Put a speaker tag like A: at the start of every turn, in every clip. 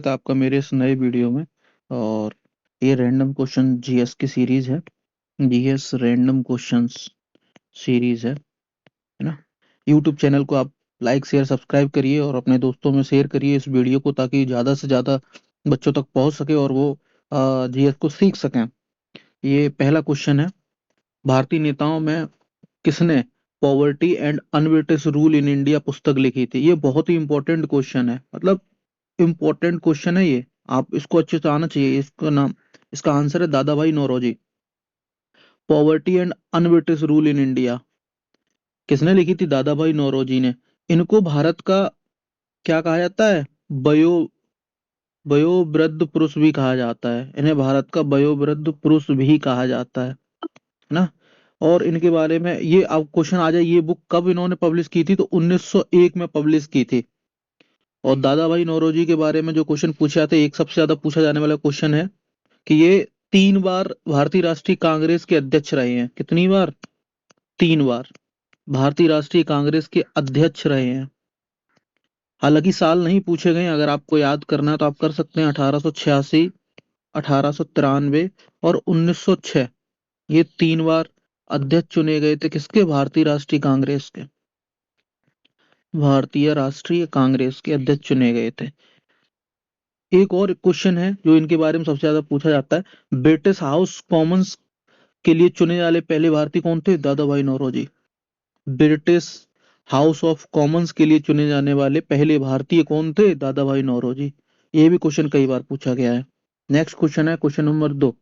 A: है आपका मेरे इस नए वीडियो में। और ये रैंडम क्वेश्चन जीएस की सीरीज है। जीएस रैंडम क्वेश्चंस सीरीज है ना। यूट्यूब चैनल को आप लाइक शेयर सब्सक्राइब करिए और अपने दोस्तों में शेयर करिए इस वीडियो को, ताकि ज़्यादा से ज़्यादा बच्चों तक पहुंच सके और वो जीएस को सीख सकें। ये पहला क्वेश्चन है। भारतीय नेताओं में किसने poverty and un-British rule in India पुस्तक लिखी थी? ये बहुत ही इंपॉर्टेंट क्वेश्चन है, मतलब इम्पोर्टेंट क्वेश्चन है ये। आप इसको अच्छे से आना चाहिए। इसका आंसर है Dadabhai Naoroji. Poverty and un-British rule in India किसने लिखी थी? दादा भाई नौरोजी ने। इनको भारत का क्या कहा जाता है? वयो वयोवृद्ध पुरुष भी कहा जाता है। इन्हें भारत का वयोवृद्ध पुरुष भी कहा जाता है ना। और इनके बारे में ये अब क्वेश्चन आ जाए, ये बुक कब इन्होंने पब्लिश की थी? तो 1901 में पब्लिश की थी। और दादा भाई नौरोजी के बारे में जो क्वेश्चन पूछे जाते हैं, एक सबसे ज्यादा पूछा जाने वाला क्वेश्चन है कि ये 3 बार भारतीय राष्ट्रीय कांग्रेस के अध्यक्ष रहे हैं। कितनी बार? 3 बार भारतीय राष्ट्रीय कांग्रेस के अध्यक्ष रहे हैं। हालांकि साल नहीं पूछे गए, अगर आपको याद करना है तो आप कर सकते हैं। 1886, 1893 और 1906। ये 3 बार अध्यक्ष चुने गए थे किसके? भारतीय राष्ट्रीय कांग्रेस के। भारतीय राष्ट्रीय कांग्रेस के अध्यक्ष चुने गए थे। एक और क्वेश्चन है जो इनके बारे में सबसे ज्यादा पूछा जाता है। ब्रिटिश हाउस कॉमन्स के लिए चुने वाले पहले भारतीय कौन थे? Dadabhai Naoroji. British House of Commons के लिए चुने जाने वाले पहले भारतीय कौन थे? दादा भाई नौरोजी। ये भी क्वेश्चन कई बार पूछा गया है। नेक्स्ट क्वेश्चन है क्वेश्चन नंबर 2।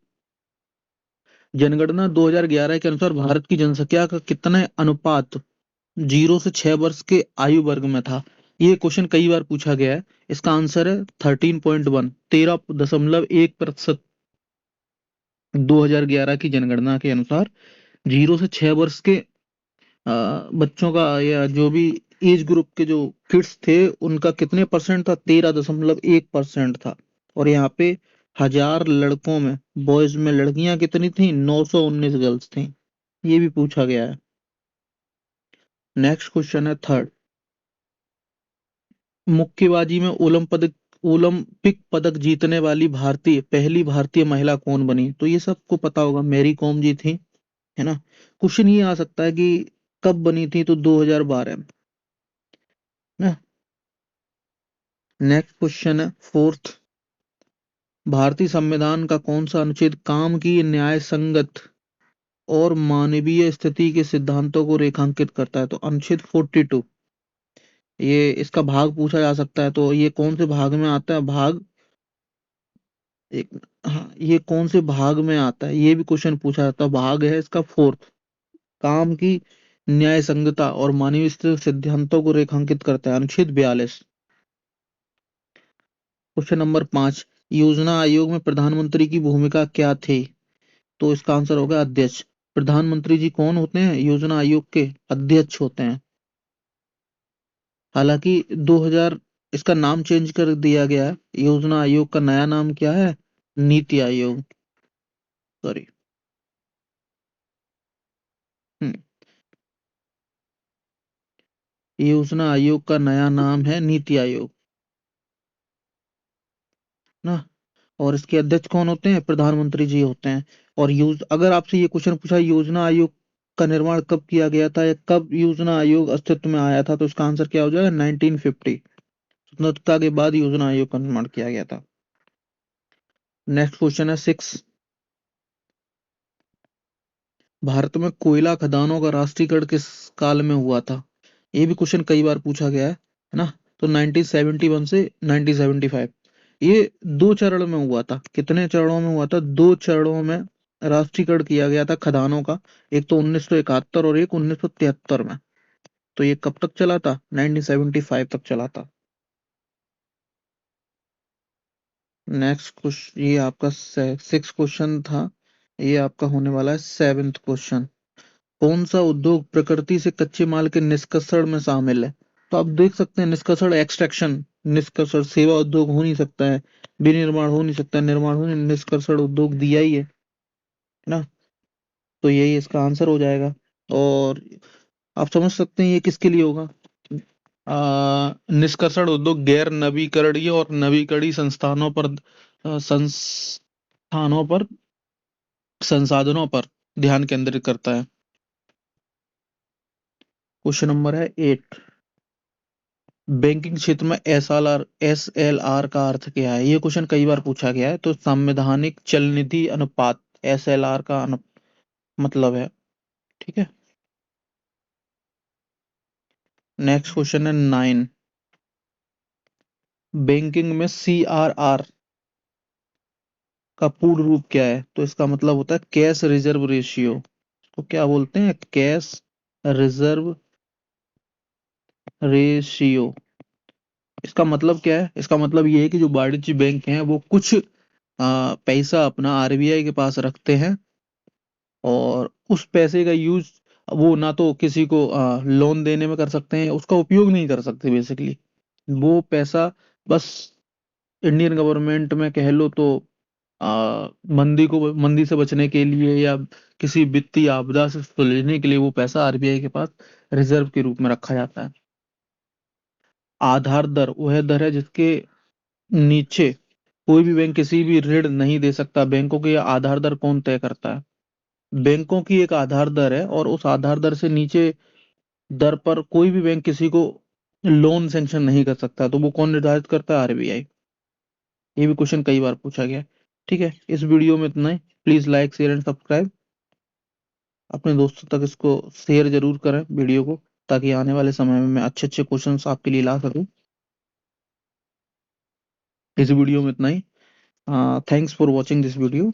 A: जनगणना 2011 के अनुसार भारत की जनसंख्या का कितने अनुपात 0 से 6 वर्ष के आयु वर्ग में था? ये क्वेश्चन कई बार पूछा गया है। इसका आंसर है 13.1, 13.1%। 2011 की जनगणना के अनुसार 0 से 6 वर्ष के बच्चों का, या जो भी एज ग्रुप के जो किड्स थे, उनका कितने परसेंट था? 13.1% था। और यहाँ पे 1000 लड़कों में, बॉयज में लड़कियां कितनी थी? 919 गर्ल्स थी। ये भी पूछा गया है। नेक्स्ट क्वेश्चन है थर्ड। मुक्केबाजी में ओलंपिक पदक जीतने वाली पहली भारतीय महिला कौन बनी? तो ये सबको पता होगा, मैरी कॉम जी थी, है ना। क्वेश्चन ये आ सकता है कि कब बनी थी? तो 2012 में ना। नेक्स्ट क्वेश्चन है फोर्थ। भारतीय संविधान का कौन सा अनुच्छेद काम की न्याय संगत और मानवीय स्थिति के सिद्धांतों को रेखांकित करता है? तो अनुच्छेद 42। ये इसका भाग पूछा जा सकता है, तो ये कौन से भाग में आता है? एक हाँ, ये कौन से भाग में आता है? ये भी क्वेश्चन पूछा जाता है। भाग है इसका फोर्थ। काम की न्याय संगता और मानवीय स्थिति के सिद्धांतों को रेखांकित करता है, अनुच्छेद 42। Question number 5। योजना आयोग में प्रधानमंत्री की भूमिका क्या थी? तो इसका आंसर होगा अध्यक्ष। प्रधानमंत्री जी कौन होते हैं? योजना आयोग के अध्यक्ष होते हैं। हालांकि 2000 इसका नाम चेंज कर दिया गया है। योजना आयोग का नया नाम क्या है? नीति आयोग। सॉरी। हम्म योजना आयोग का नया नाम है नीति आयोग ना। और इसके अध्यक्ष कौन होते हैं? प्रधानमंत्री जी होते हैं। और अगर आपसे ये क्वेश्चन पूछा योजना आयोग का निर्माण कब किया गया था, या कब योजना आयोग अस्तित्व में आया था, तो इसका आंसर क्या हो जाएगा? 1950। स्वतंत्रता के बाद योजना आयोग का निर्माण किया गया था। नेक्स्ट क्वेश्चन है 6। भारत में कोयला खदानों का राष्ट्रीयकरण किस काल में हुआ था? ये भी क्वेश्चन कई बार पूछा गया है ना। तो 1971 से 1975। ये 2 चरण में हुआ था। कितने चरणों में हुआ था? 2 चरणों में राष्ट्रीयकरण किया गया था खदानों का। एक तो 1971 और एक 1973 में। तो ये कब तक चला था? 1975 तक चला था। नेक्स्ट क्वेश्चन, ये आपका 6 क्वेश्चन था। ये आपका होने वाला है 7th क्वेश्चन। कौन सा उद्योग प्रकृति से कच्चे माल के निष्कर्षण में शामिल है? तो आप देख सकते हैं, निष्कर्षण एक्सट्रैक्शन, निष्कर्षण सेवा उद्योग हो नहीं सकता है, विनिर्माण हो नहीं सकता है, निर्माण हो नहीं, निष्कर्षण उद्योग दिया ही है ना। तो यही इसका आंसर हो जाएगा। और आप समझ सकते हैं ये किसके लिए होगा। निष्कर्षण उद्योग गैर नवीकरणीय और नवीकरणीय संस्थानों पर संसाधनों पर ध्यान केंद्रित करता है। क्वेश्चन नंबर है 8। बैंकिंग क्षेत्र में एसएलआर का अर्थ क्या है? ये क्वेश्चन कई बार पूछा गया है। तो संवैधानिक चलनिधि अनुपात एसएलआर का मतलब है। ठीक है। नेक्स्ट क्वेश्चन है 9। बैंकिंग में सीआरआर का पूर्ण रूप क्या है? तो इसका मतलब होता है कैश रिजर्व रेशियो। तो क्या बोलते हैं? Cash reserve ratio. इसका मतलब क्या है? इसका मतलब ये है कि जो वाणिज्य बैंक हैं वो कुछ पैसा अपना आरबीआई के पास रखते हैं और उस पैसे का यूज वो ना तो किसी को लोन देने में कर सकते हैं, उसका उपयोग नहीं कर सकते बेसिकली। वो पैसा बस इंडियन गवर्नमेंट में कह लो तो मंदी से बचने के लिए या किसी वित्तीय आपदा से सुलझने के लिए वो पैसा आरबीआई के पास रिजर्व के रूप में रखा जाता है। आधार दर वह दर है जिसके नीचे कोई भी बैंक किसी भी ऋण नहीं दे सकता। बैंकों की यह आधार दर कौन तय करता है? बैंकों की एक आधार दर है और उस आधार दर से नीचे दर पर कोई भी बैंक किसी को लोन सैंक्शन नहीं कर सकता। तो वो कौन निर्धारित करता है? आरबीआई। ये भी क्वेश्चन कई बार पूछा गया है। ठीक है, इस वीडियो में इतना ही। Please like share and subscribe. अपने दोस्तों तक इसको शेयर जरूर करें वीडियो को, ताकि आने वाले समय में मैं अच्छे अच्छे क्वेश्चंस आपके लिए ला सकूं। इस वीडियो में इतना ही। Thanks for watching this video.